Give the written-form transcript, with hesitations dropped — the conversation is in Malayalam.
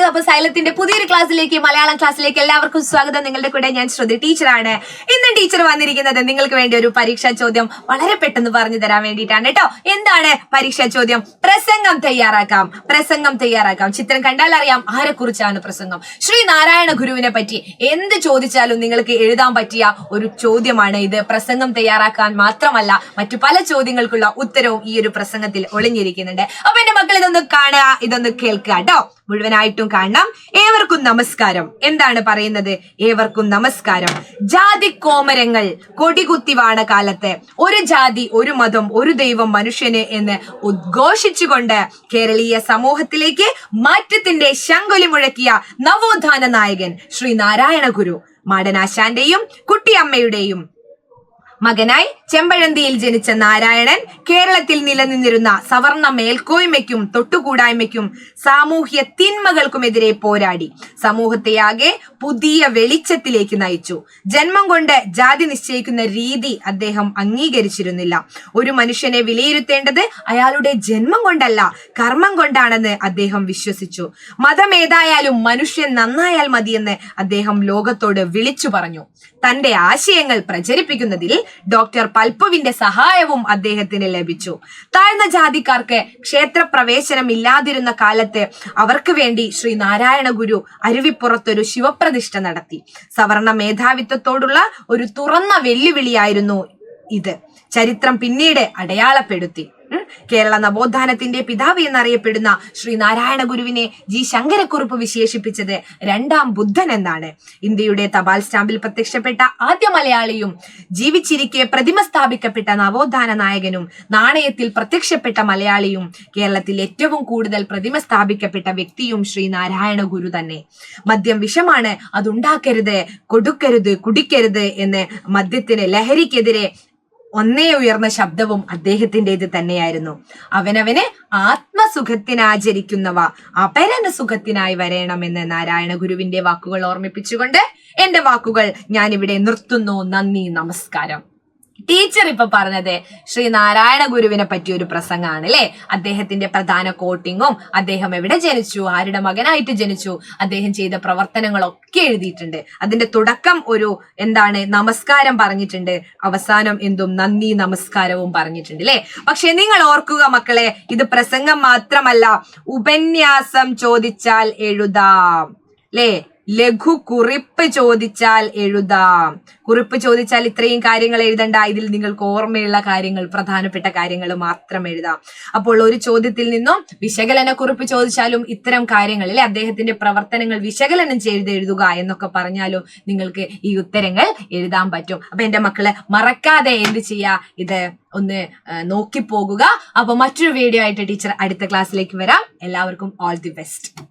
അപ്പൊ സൈലത്തിന്റെ പുതിയൊരു ക്ലാസ്സിലേക്ക്, മലയാളം ക്ലാസ്സിലേക്ക് എല്ലാവർക്കും സ്വാഗതം. നിങ്ങളുടെ കൂടെ ഞാൻ ശ്രുതി ടീച്ചറാണ്. ഇന്ന് ടീച്ചർ വന്നിരിക്കുന്നത് നിങ്ങൾക്ക് വേണ്ടി ഒരു പരീക്ഷാ ചോദ്യം വളരെ പെട്ടെന്ന് പറഞ്ഞു തരാൻ വേണ്ടിയിട്ടാണ് കേട്ടോ. എന്താണ് പരീക്ഷാ ചോദ്യം? പ്രസംഗം തയ്യാറാക്കാം. ചിത്രം കണ്ടാൽ അറിയാം ആരെ കുറിച്ചാണ് പ്രസംഗം. ശ്രീ നാരായണ ഗുരുവിനെ പറ്റി എന്ത് ചോദിച്ചാലും നിങ്ങൾക്ക് എഴുതാൻ പറ്റിയ ഒരു ചോദ്യമാണ് ഇത്. പ്രസംഗം തയ്യാറാക്കാൻ മാത്രമല്ല, മറ്റു പല ചോദ്യങ്ങൾക്കുള്ള ഉത്തരവും ഈ ഒരു പ്രസംഗത്തിൽ ഒളിഞ്ഞിരിക്കുന്നുണ്ട്. അപ്പൊ എന്റെ മക്കൾ ഇതൊന്ന് കാണുക, ഇതൊന്ന് കേൾക്കുക കേട്ടോ. മുഴുവനായിട്ടും കാണണം. ഏവർക്കും നമസ്കാരം. എന്താണ് പറയുന്നത്? ഏവർക്കും നമസ്കാരം. ജാതി കോമരങ്ങൾ കൊടികുത്തി വാണ കാലത്ത് ഒരു ജാതി, ഒരു മതം, ഒരു ദൈവം മനുഷ്യന് എന്ന് ഉദ്ഘോഷിച്ചുകൊണ്ട് കേരളീയ സമൂഹത്തിലേക്ക് മാറ്റത്തിന്റെ ശങ്കുലി മുഴക്കിയ നവോത്ഥാന നായകൻ ശ്രീ നാരായണ ഗുരു, മാടനാശാന്റെയും കുട്ടിയമ്മയുടെയും മകനായി ചെമ്പഴന്തിയിൽ ജനിച്ച നാരായണൻ കേരളത്തിൽ നിലനിന്നിരുന്ന സവർണ മേൽക്കോയ്മയ്ക്കും തൊട്ടുകൂടായ്മയ്ക്കും സാമൂഹ്യ തിന്മകൾക്കുമെതിരെ പോരാടി സമൂഹത്തെയാകെ പുതിയ വെളിച്ചത്തിലേക്ക് നയിച്ചു. ജന്മം കൊണ്ട് ജാതി നിശ്ചയിക്കുന്ന രീതി അദ്ദേഹം അംഗീകരിച്ചിരുന്നില്ല. ഒരു മനുഷ്യനെ വിലയിരുത്തേണ്ടത് അയാളുടെ ജന്മം കൊണ്ടല്ല, കർമ്മം കൊണ്ടാണെന്ന് അദ്ദേഹം വിശ്വസിച്ചു. മതം ഏതായാലും മനുഷ്യൻ നന്നായാൽ മതിയെന്ന് അദ്ദേഹം ലോകത്തോട് വിളിച്ചു പറഞ്ഞു. തന്റെ ആശയങ്ങൾ പ്രചരിപ്പിക്കുന്നതിൽ ഡോക്ടർ പൽപ്പുവിന്റെ സഹായവും അദ്ദേഹത്തിന് ലഭിച്ചു. താഴ്ന്ന ജാതിക്കാർക്ക് ക്ഷേത്രപ്രവേശനം ഇല്ലാതിരുന്ന കാലത്ത് അവർക്ക് വേണ്ടി ശ്രീ നാരായണ ഗുരു അരുവിപ്പുറത്തൊരു ശിവപ്രതിഷ്ഠ നടത്തി. സവർണ മേധാവിത്വത്തോടുള്ള ഒരു തുറന്ന വെല്ലുവിളിയായിരുന്നു ഇത്. ചരിത്രം പിന്നീട് അടയാളപ്പെടുത്തി. കേരള നവോത്ഥാനത്തിന്റെ പിതാവ് എന്നറിയപ്പെടുന്ന ശ്രീ നാരായണ ഗുരുവിനെ ജി ശങ്കരക്കുറുപ്പ് വിശേഷിപ്പിച്ചത് രണ്ടാം ബുദ്ധൻ എന്നാണ്. ഇന്ത്യയുടെ തപാൽ സ്റ്റാമ്പിൽ പ്രത്യക്ഷപ്പെട്ട ആദ്യ മലയാളിയും ജീവിച്ചിരിക്കെ പ്രതിമ സ്ഥാപിക്കപ്പെട്ട നവോത്ഥാന നായകനും നാണയത്തിൽ പ്രത്യക്ഷപ്പെട്ട മലയാളിയും കേരളത്തിൽ ഏറ്റവും കൂടുതൽ പ്രതിമ സ്ഥാപിക്കപ്പെട്ട വ്യക്തിയും ശ്രീ നാരായണ ഗുരു തന്നെ. മദ്യം വിഷമാണ്, അതുണ്ടാക്കരുത്, കൊടുക്കരുത്, കുടിക്കരുത് എന്ന് മദ്യത്തിന്, ലഹരിക്കെതിരെ ഒന്നേ ഉയർന്ന ശബ്ദവും അദ്ദേഹത്തിൻ്റെത് തന്നെയായിരുന്നു. അവനവന് ആത്മസുഖത്തിനാചരിക്കുന്നവ അപരന് സുഖത്തിനായി വരണമെന്ന് നാരായണ ഗുരുവിന്റെ വാക്കുകൾ ഓർമ്മിപ്പിച്ചുകൊണ്ട് എന്റെ വാക്കുകൾ ഞാൻ ഇവിടെ നിർത്തുന്നു. നന്ദി, നമസ്കാരം. ടീച്ചർ ഇപ്പൊ പറഞ്ഞത് ശ്രീ നാരായണ ഗുരുവിനെ പറ്റിയ ഒരു പ്രസംഗമാണ് അല്ലെ. അദ്ദേഹത്തിന്റെ പ്രധാന കോട്ടിങ്ങും, അദ്ദേഹം എവിടെ ജനിച്ചു, ആരുടെ മകനായിട്ട് ജനിച്ചു, അദ്ദേഹം ചെയ്ത പ്രവർത്തനങ്ങളൊക്കെ എഴുതിയിട്ടുണ്ട്. അതിന്റെ തുടക്കം ഒരു നമസ്കാരം പറഞ്ഞിട്ടുണ്ട്, അവസാനം നന്ദി നമസ്കാരവും പറഞ്ഞിട്ടുണ്ട് അല്ലെ. പക്ഷെ നിങ്ങൾ ഓർക്കുക മക്കളെ, ഇത് പ്രസംഗം മാത്രമല്ല, ഉപന്യാസം ചോദിച്ചാൽ എഴുതാം അല്ലേ. ലഘു കുറിപ്പ് ചോദിച്ചാൽ എഴുതാം. കുറിപ്പ് ചോദിച്ചാൽ ഇത്രയും കാര്യങ്ങൾ എഴുതണ്ട, ഇതിൽ നിങ്ങൾക്ക് ഓർമ്മയുള്ള കാര്യങ്ങൾ, പ്രധാനപ്പെട്ട കാര്യങ്ങൾ മാത്രം എഴുതാം. അപ്പോൾ ഒരു ചോദ്യത്തിൽ നിന്നും വിശകലന കുറിപ്പ് ചോദിച്ചാലും ഇത്തരം കാര്യങ്ങൾ അല്ലെ, അദ്ദേഹത്തിന്റെ പ്രവർത്തനങ്ങൾ വിശകലനം ചെയ്ത് എഴുതുക എന്നൊക്കെ പറഞ്ഞാലും നിങ്ങൾക്ക് ഈ ഉത്തരങ്ങൾ എഴുതാൻ പറ്റും. അപ്പൊ എന്റെ മക്കള് മറക്കാതെ എന്ത് ചെയ്യാ, ഇത് ഒന്ന് നോക്കി പോകുക. അപ്പൊ മറ്റൊരു വീഡിയോ ആയിട്ട് ടീച്ചർ അടുത്ത ക്ലാസ്സിലേക്ക് വരാം. എല്ലാവർക്കും ഓൾ ദി ബെസ്റ്റ്.